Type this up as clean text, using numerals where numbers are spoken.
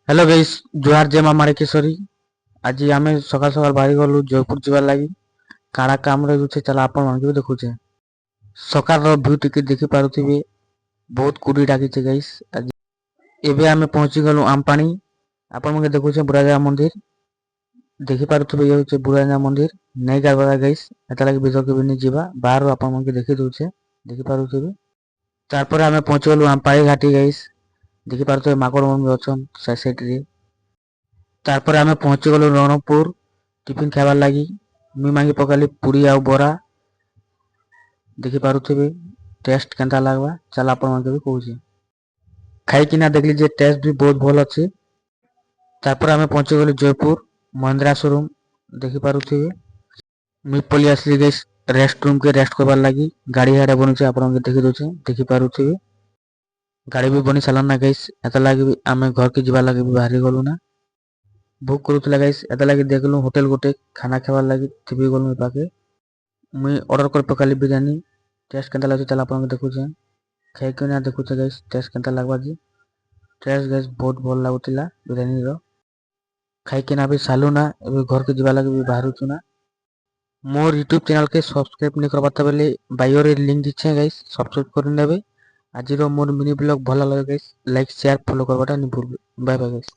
Hello guys. जुहार जय मां माणिकेश्वरी। आज आमे सकाल सकाल बाहरी गलु जयपुर जीवार लगी काଣା काम रही चला आपण मान भी देखुचे। सकाल रो व्यू टिके देखि पारुथिबे बहुत कुड़ी डाकी छे गाइस। आज एबे आमे पहुंची गलु आमपानी। आपण मके देखुचे बुराजा मंदिर देखि पारुथिबे ये होचे बुराजा मंदिर नै गाबा गाइस। एता लगी भीतर के बिनी जीवा बाहर आपण मके देखि दोचे देखि पारुथिबे। तारपर आमे पहुंची गलु आमपाई घाटी गाइस। देखि पारुथिबे माकड़ मन भी अछन साइड रे। तारपर आमे पहुंची गलु रणपुर टिफिन खाइबार लगी। मुई मांगी पकाली पूरी आउ बरा देखि पारुथिबे टेस्ट केनता लागबा चल आपण मानके भी कहूची। खाई किना देखली जे टेस्ट भी बहुत भल अछि। तारपर आमे पहुंची गलु जयपुर महिंद्रा शोरूम देखि पारुथिबे। मुई पली आसली गाइस रेस्ट रूम के रेस्ट करबार लगी। गाड़ी हाडे बनुचे आपण मानके देखि दोचे देखि पारुथिबे। गाड़ी भी बनी सालन ना गाइस। एता लगी भी आमे घर के जीवा लगी भी बाहरी गलु ना। भूख करुतला गाइस एता लगी देखलु होटल गोटे खाना खाइबार लगी थिबी गलु पाके। मुई ऑर्डर कर पकाली बिरयानी टेस्ट केनता लागुचे चल आपण देखुचे। खाई किना देखुचे गाइस टेस्ट केनता लागबा जी। टेस्ट गाइस बहुत भल लागुतिला बिरयानी रो। खाई किना भी सालु ना एबे घर के जीवा लगी भी बाहरुछु ना। मोर यूट्यूब चैनल के सब्सक्राइब नै करबाता बेले बायो रे लिंक दिछे गाइस सब्सक्राइब कर नेबे। आज रो मोर मिनी ब्लॉग भल लागे गाइस लाइक शेयर फॉलो करबाटा नि भूलबे। Bye bye guys.